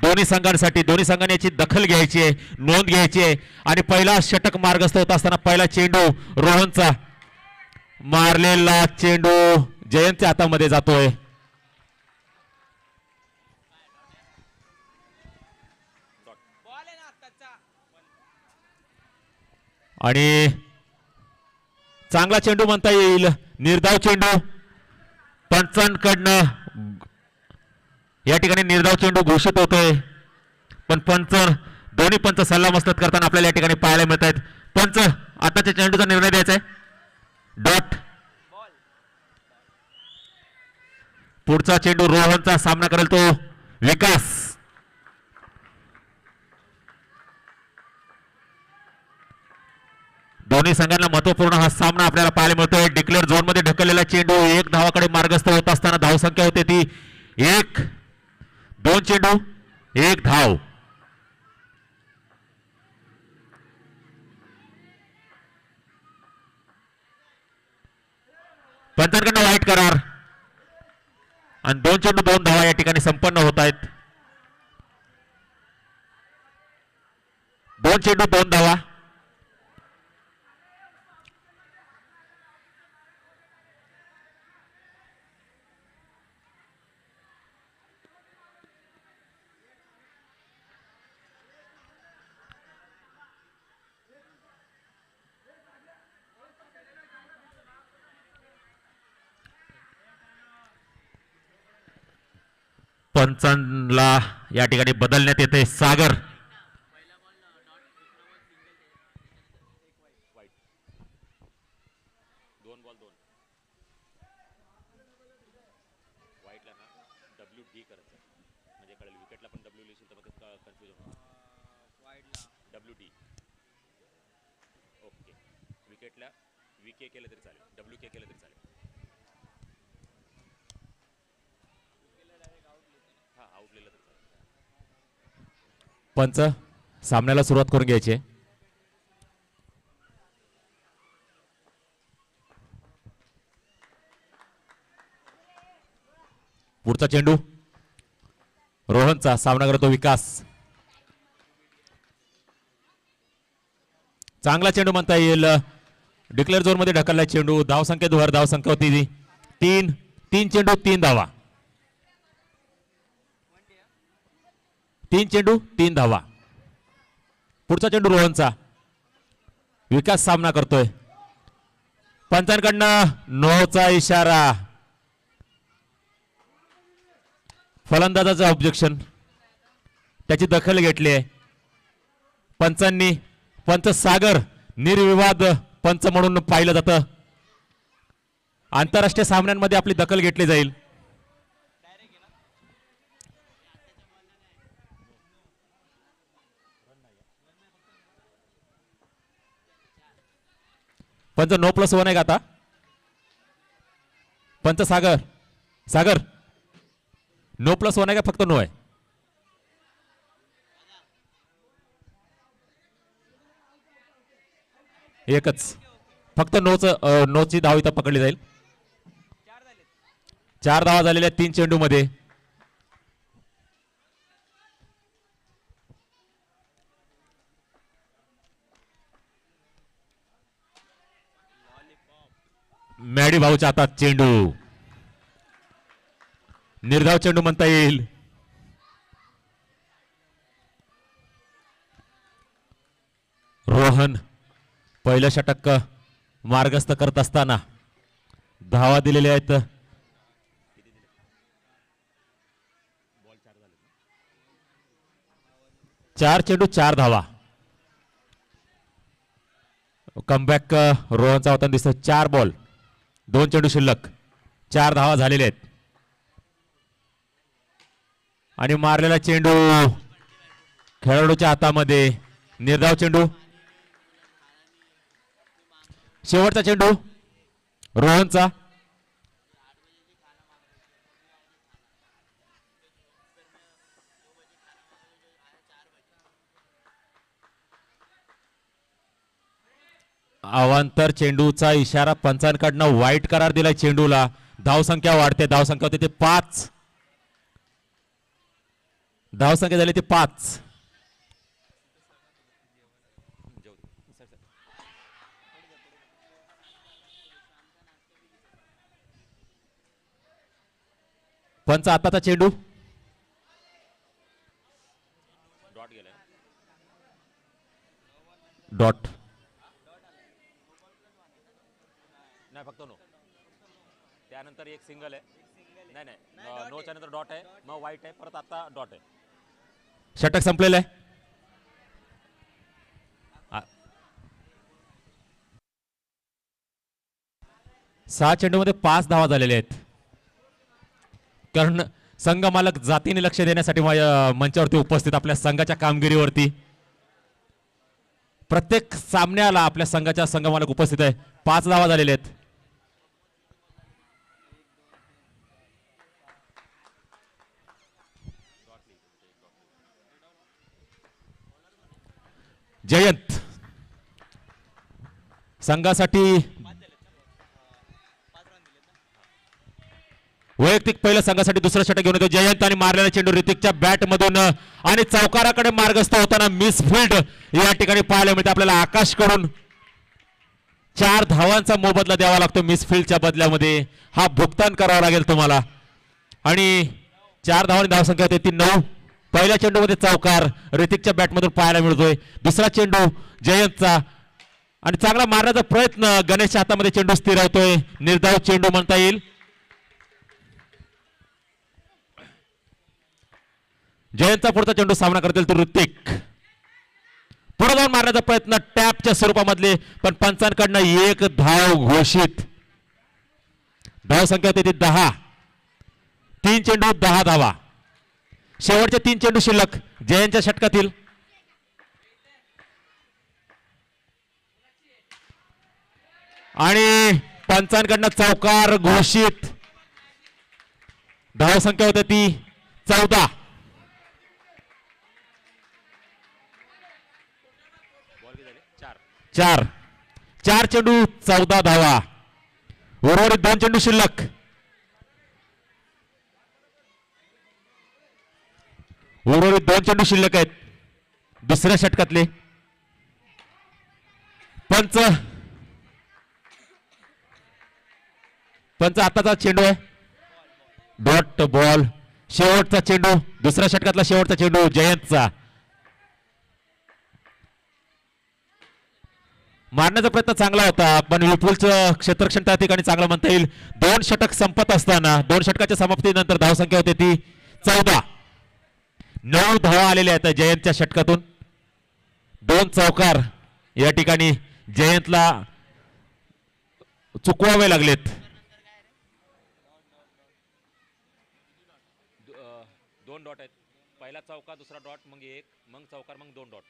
दोन्ही संघांनी याची दखल घ्यायची आहे, नोंद घ्यायची आहे. आणि पहिला षटक मार्गस्थ होत असताना पहिला चेंडू रोहनचा मारलेला चेंडू जयंतच्या हातामध्ये जातोय. आणि चांगला चेंडू म्हणता येईल, निर्धाव चेंडू पंचांकडनं या ठिकाणी निर्धाव चेंडू घोषित होतोय. पण दोन्ही पंच सल्लामसलत करताना आपल्याला या ठिकाणी पाहायला मिळत आहेत. पंच आताच्या चेंडूचा निर्णय द्यायचा आहे. डॉट. पुढचा चेंडू रोहनचा सामना करेल तो विकास. दोन्ही संघांना महत्वपूर्ण हा सामना आपल्याला पाहायला मिळतोय. डिक्लेअर झोन मध्ये ढकललेला चेंडू 1 धावाकडे मार्गस्थ होत असताना धावसंख्या होते ती 1. 2 चेंडू 1 धाव. पंचांकडनं वाईट करार आणि 2 चेंडू 2 धावा या ठिकाणी संपन्न होत आहेत. 2 चेंडू 2 धावा. पंचांना या ठिकाणी बदलण्यात येते. सागर पंच सामन्याला सुरुवात करून घ्यायची आहे. पुढचा चेंडू रोहनचा सामना करतो विकास. चांगला चेंडू म्हणता येईल. डिक्लेअर झोन मध्ये ढकलला चेंडू. धावसंख्या दुहेर धावसंख्या होती 3. 3 चेंडू 3 धावा. 3 चेंडू 3 धावा. पुढचा चेंडू रोहनचा. विकास सामना करतोय. पंचांकडनं नोचा इशारा. फलंदाजाचं ऑब्जेक्शन, त्याची दखल घेतली आहे पंचांनी. पंच सागर निर्विवाद पंच म्हणून पाहिलं जातं. आंतरराष्ट्रीय सामन्यांमध्ये आपली दखल घेतली जाईल. पंच नो +1 आहे का आता? पंच सागर नो +1 आहे का फक्त नो आहे? एकच, फक्त नोची धाव इथं पकडली जाईल. 4 धावा झालेल्या 3 चेंडू मध्ये. मॅडी भाऊच्या हातात चेंडू. निर्धाव चेंडू म्हणता येईल. रोहन पहिलं षटक मार्गस्थ करत असताना धावा दिलेल्या आहेत. 4 चेंडू 4 धावा. कमबॅक रोहनचा होताना दिसतो. 4 बॉल 2 चेंडू शिल्लक. 4 धावा झालेल्या आहेत. आणि मारलेला चेंडू खेळाडूच्या हातामध्ये. निर्धाव चेंडू. शेवटचा चेंडू रोहनचा. अवांतर चेंडूचा इशारा. पंचांकडनं वाईट करार दिलाय चेंडूला. धावसंख्या वाढते. धावसंख्या होते ते 5. धावसंख्या झाली ती 5. पंच आताचा चेंडू डॉट नाही फक्त नो त्यानंतर एक सिंगल आहे नाही नाही नोच्या नंतर डॉट आहे मग वाईट आहे परत आता डॉट आहे. षटक संपलेलं आहे. 6 चेंडूमध्ये 5 धावा झालेल्या आहेत. कारण संघ मालक जातीने लक्ष देण्यासाठी मंचावरती उपस्थित आपल्या संघाच्या कामगिरीवरती. प्रत्येक सामन्याला आपल्या संघाच्या संघ मालक उपस्थित आहे. 5 धावा झालेल्या आहेत. जयंत संघासाठी वैयक्तिक पहिल्या संघासाठी दुसरा षटक घेऊन येतो जयंत आणि मारलेला चेंडू ऋतिकच्या बॅट मधून आणि चौकाराकडे मार्गस्थ होताना मिसफिल्ड या ठिकाणी पाहायला मिळते आपल्याला. आकाशकडून 4 धावांचा मोबदला द्यावा लागतो मिसफिल्डच्या बदल्यामध्ये. हा भुगतान करावा लागेल तुम्हाला. आणि 4 धावांनी धावसंख्या होते ती 9. पहिल्या चेंडूमध्ये चौकार ऋतिकच्या बॅटमधून पाहायला मिळतोय. दुसरा चेंडू जयंतचा आणि चांगला मारण्याचा प्रयत्न गणेशच्या हातामध्ये चेंडू स्थिरावतोय. निर्धाव चेंडू म्हणता येईल. जयंतचा पुढचा चेंडू सामना करतील तो ऋतिक. पुढे जाऊन मारण्याचा प्रयत्न टॅपच्या स्वरूपामधले पण पंचांकडनं 1 धाव घोषित. धाव संख्या होती ती 10. 3 चेंडू 10 धावा. शेवटचे 3 चेंडू शिल्लक जयंतच्या षटकातील. आणि पंचांकडनं चौकार घोषित. धाव संख्या होती ती 14. 4 चेंडू 14 धावा. उर्वरित 2 चेंडू शिल्लक. उर्वरित 2 चेंडू शिल्लक आहेत दुसऱ्या षटकातले. पंच आताचा चेंडू आहे डॉट बॉल. शेवटचा चेंडू दुसऱ्या षटकातला शेवटचा चेंडू जयंतचा. मारण्याचा प्रयत्न चांगला होता पण विपुलचं क्षेत्ररक्षण त्या ठिकाणी चांगलं म्हणता येईल. 2 षटक संपत असताना 2 षटकाच्या समाप्तीनंतर धावसंख्या होती ती 14. 9 धावा आलेल्या आहेत जयंतच्या षटकातून. 2 चौकार या ठिकाणी जयंतला चुकवावे लागलेत. 2 डॉट आहेत. पहिला चौका दुसरा डॉट मग 1 मग चौकार मग 2 डॉट.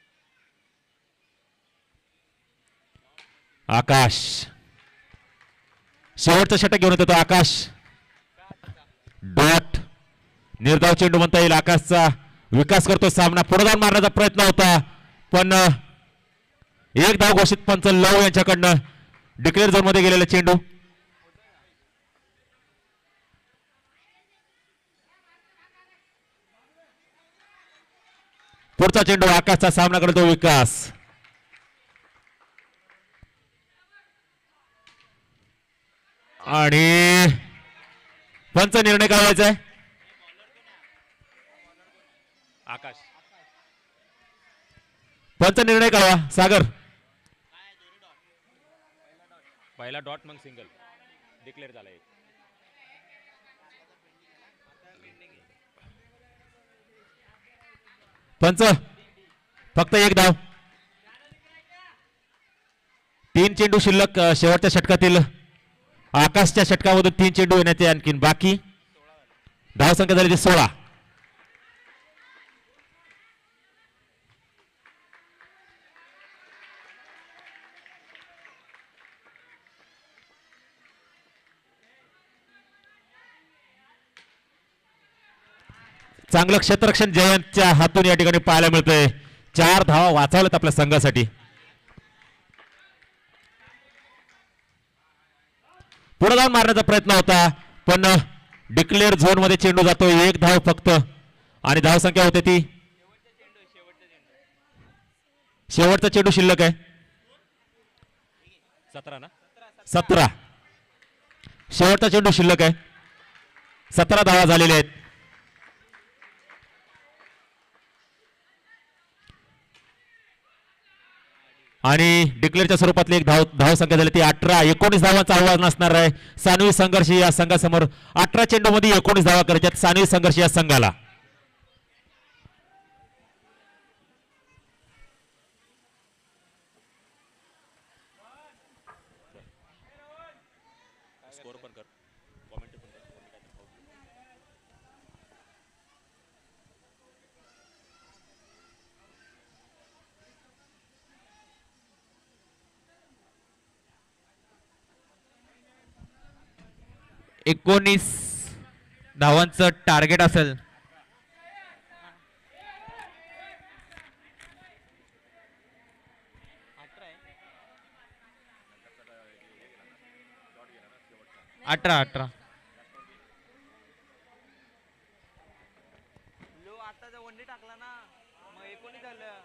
आकाश शेवटचं षटक घेऊन येतो. आकाश डॉट. निर्धाव चेंडू म्हणता येईल. आकाशचा विकास करतो सामना. पुढे जाऊन मारण्याचा प्रयत्न होता पण 1 धाव घोषित. पंच लव यांच्याकडनं डिक्लेअर झोन मध्ये गेलेला चेंडू. पुढचा चेंडू आकाशचा सामना करतो विकास. आणि पंच निर्णय करायचा आहे. आकाश पंच निर्णय कळवा. सागर पहिला डॉट मग सिंगल डिक्लेअर झाला. एक पंच फक्त 1 धाव. 3 चेंडू शिल्लक शेवटच्या षटकातील. आकाशच्या षटकामधून 3 चेंडू येण्याचे आणखीन बाकी. धाव संख्या झाली 16. चांगलं क्षेत्ररक्षण जयंतच्या हातून या ठिकाणी पाहायला मिळतंय. 4 धावा वाचवल्यात आपल्या संघासाठी. पुढे जाऊन मारण्याचा प्रयत्न होता पण डिक्लेअर झोन मध्ये चेंडू जातो. 1 धाव फक्त आणि धावसंख्या होते ती शेवटचा चेंडू शिल्लक आहे 17 ना 17 शेवटचा चेंडू शिल्लक आहे 17 धावा झालेल्या आहेत आणि डिक्लेअरच्या स्वरूपातली एक धावसंख्या झाली ती 18 19 धावांचा आव्हान असणार आहे सानवी संघर्ष या संघासमोर 18 चेंडूमध्ये 19 धावा करायच्यात सानवी संघर्ष या संघाला स्कोर पण कर कॉमेंट्री पण कर कोणी काय ते पाहू. एकोणीस धावांचं टार्गेट असेल. अठरा अठरा आता वनडे टाकला ना मग 19 झालं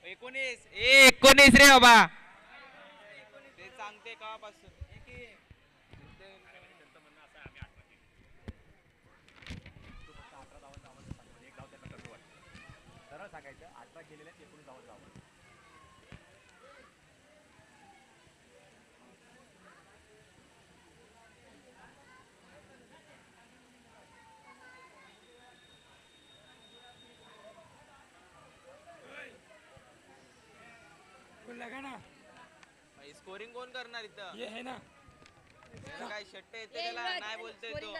19 रे बाबा. ते सांगते कापासून सरळ सांगायचं 18 गेलेल्या 19 धावा धावा स्कोरिंग कोण करणार इथं ये है ना काय शट्ट येते त्याला नाही बोलतोय तो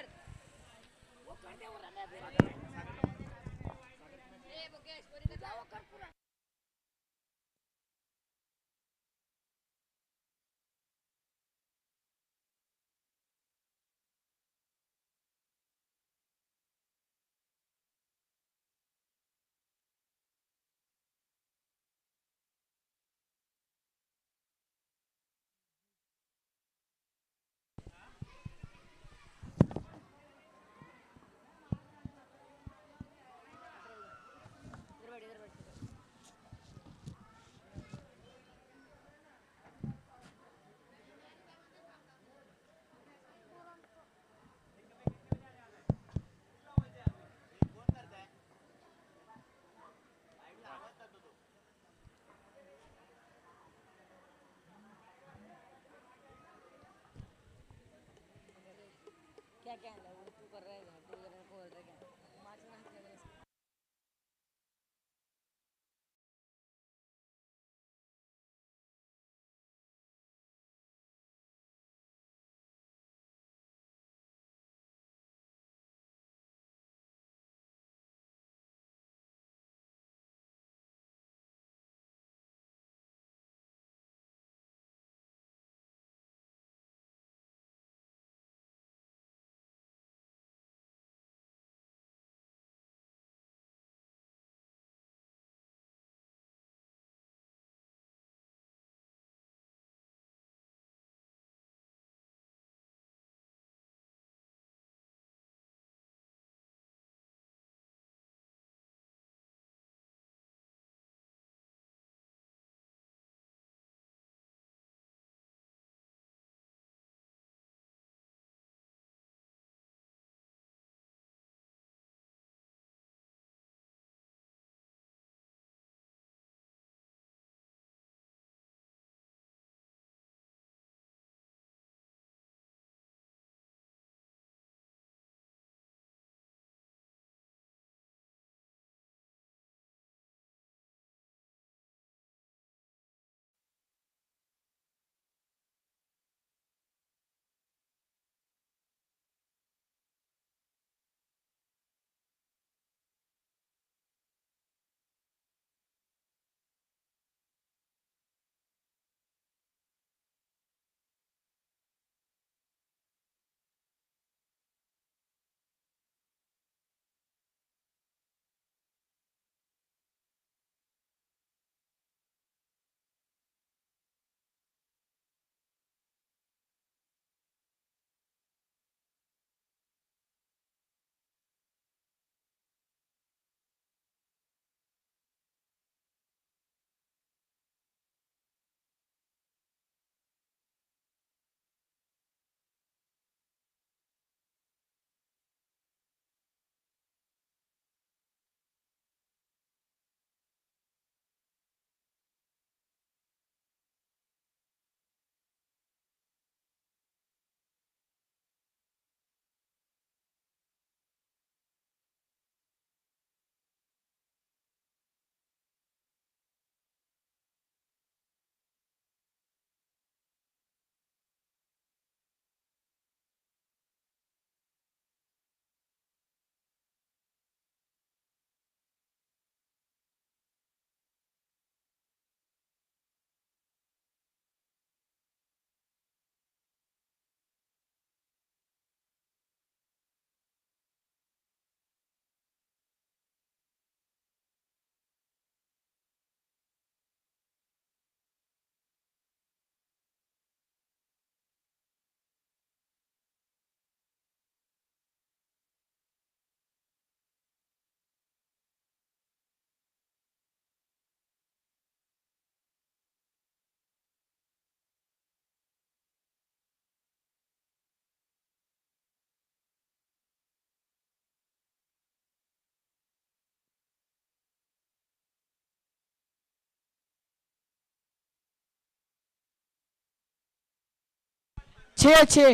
छे छे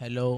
हॅलो.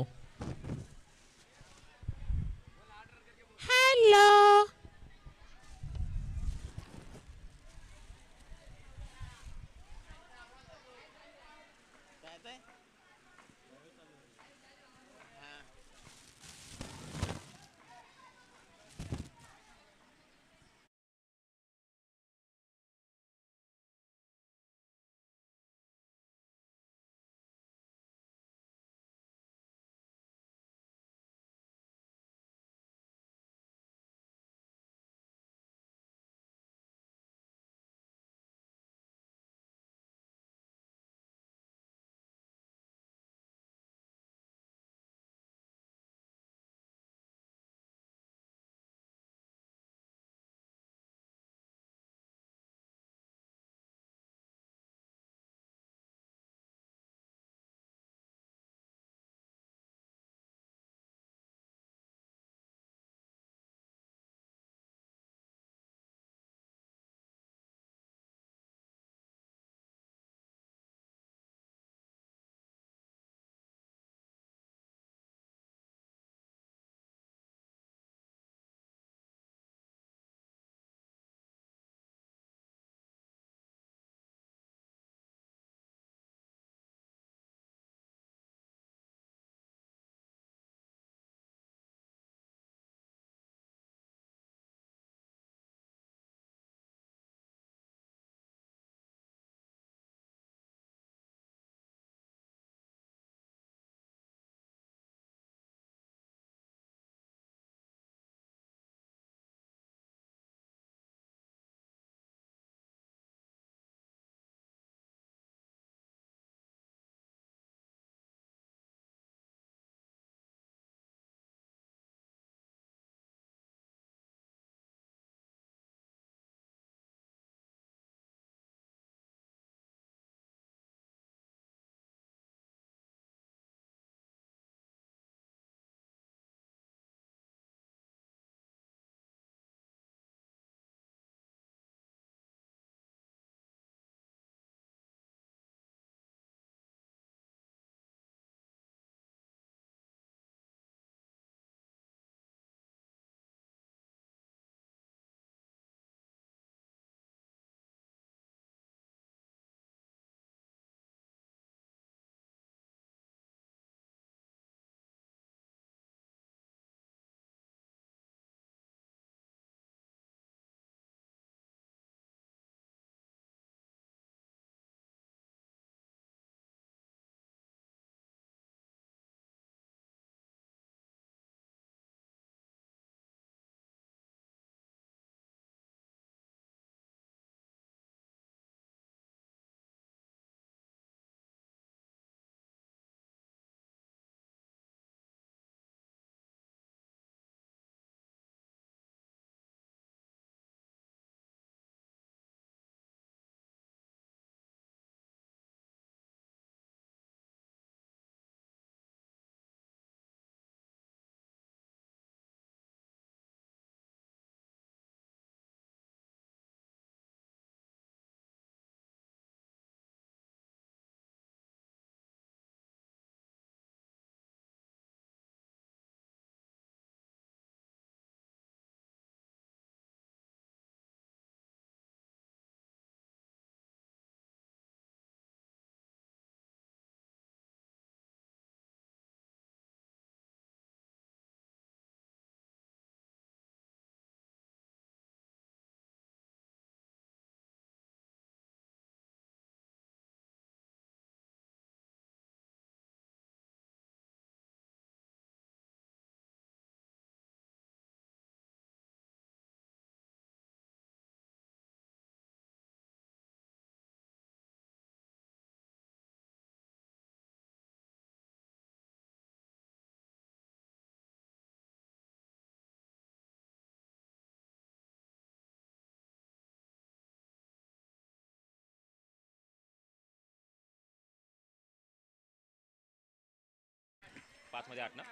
5 मध्ये 8 ना.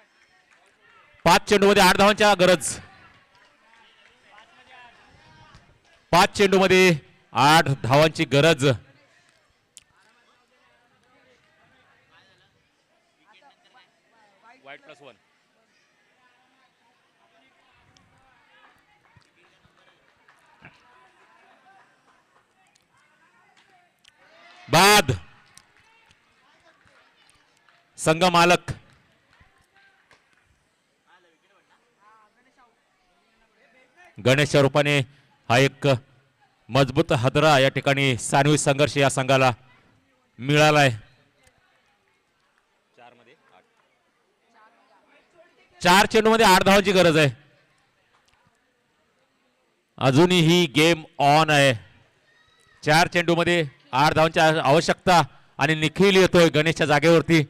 5 चेंडूमध्ये 8 धावांच्या गरज. 5 चेंडूमध्ये 8 धावांची गरज. वाईट +1. बाद. संघ मालक गणेशच्या रूपाने हा एक मजबूत हादरा या ठिकाणी सानवी संघर्ष या संघाला मिळालाय. 4 मध्ये 8. 4 चेंडूमध्ये 8 धावांची गरज आहे. अजूनही ही गेम ऑन आहे. 4 चेंडूमध्ये 8 धावांची आवश्यकता आणि निखिल येतोय गणेशच्या जागेवरती.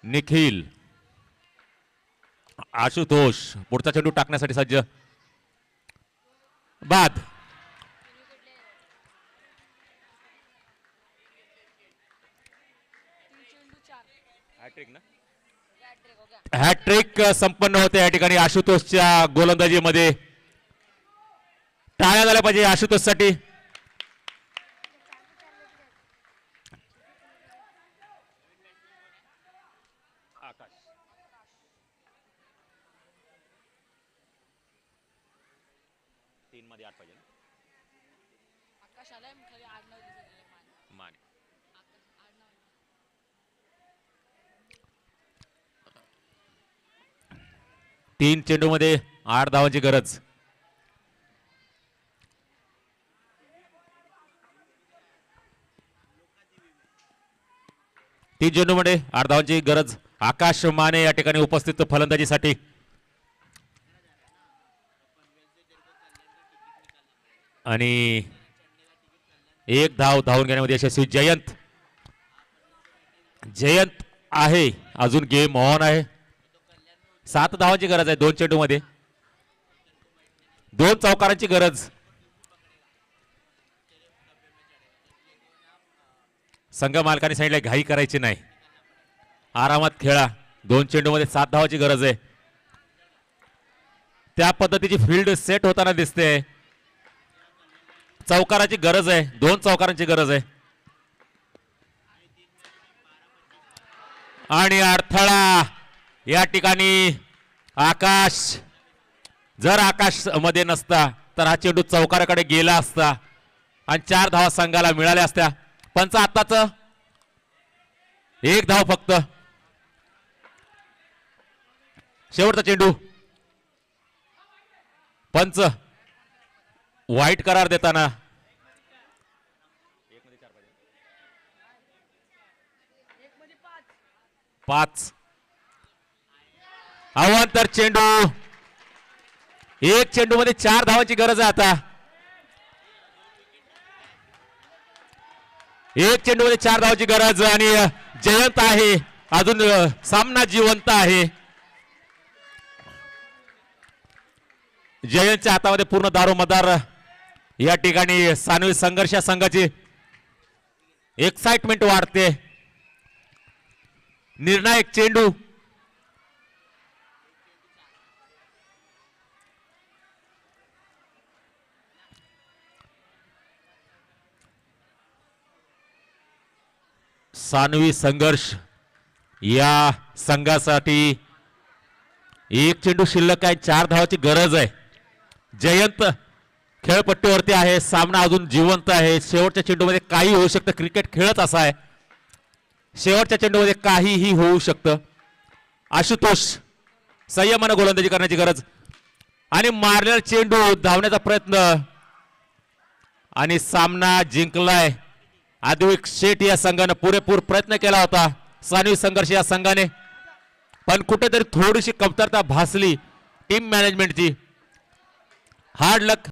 निखिल. आशुतोष पुढचा चेंडू टाकण्यासाठी सज्ज. बाद. हॅट्रिक ना. हॅट्रिक संपन्न होते या ठिकाणी आशुतोषच्या गोलंदाजीमध्ये. टाळ्या झाल्या पाहिजे आशुतोषसाठी. आकाश. 3 मध्ये 8 पाहिजे ना. माने. 3 चेंडूमध्ये 8 धावांची गरज. तीन चेंडूमध्ये 8 धावांची गरज. आकाश माने या ठिकाणी उपस्थित फलंदाजीसाठी. आणि 1 धाव धावून घेण्यामध्ये यशस्वी जयंत. जयंत आहे. अजून गेम ऑन आहे. 7 धावांची गरज आहे 2 चेंडूमध्ये. 2 चौकारांची गरज. संघ मालकाने सांगितले घाई करायची नाही, आरामात खेळा. 2 चेंडूमध्ये 7 धावाची गरज आहे. त्या पद्धतीची फील्ड सेट होताना दिसते. चौकाराची गरज आहे. 2 चौकारांची गरज आहे. आणि अडथळा या ठिकाणी आकाश. जर आकाश मध्ये नसता तर हा चेंडू चौकाराकडे गेला असता आणि 4 धावा संघाला मिळाल्या असत्या. पंच आत्ताच 1 धाव फक्त. शेवटचा चेंडू. पंच वाईट करार देताना 1 मध्ये 4 पाहिजे. 5 अवांतर चेंडू. 1 चेंडू मध्ये 4 धावांची गरज आहे आता. 1 चेंडू मध्ये 4 धावांची गरज आणि जयंत आहे. अजून सामना जिवंत आहे. जयंतच्या हातामध्ये पूर्ण दारोमदार. या ठिकाणी सानवी संघर्ष संघाची एक्साइटमेंट वाढते. निर्णायक चेंडू. सानवी संघर्ष या संघासाठी 1 चेंडू शिल्लक आहे. 4 धावाची गरज आहे. जयंत खेळपट्टीवरती आहे. सामना अजून जिवंत आहे. शेवटच्या चेंडूमध्ये काही होऊ शकतं. क्रिकेट खेळच असा आहे. शेवटच्या चेंडूमध्ये काहीही होऊ शकतं. आशुतोष संयमानं गोलंदाजी करण्याची गरज आणि मारलेला चेंडू धावण्याचा प्रयत्न आणि सामना जिंकलाय. आदिविक शेठ या संघाने पुरेपूर प्रयत्न केला होता. सानवी संघर्ष या संघाने पण कुठेतरी थोडीशी कमतरता भासली टीम मॅनेजमेंटची. हार्ड लक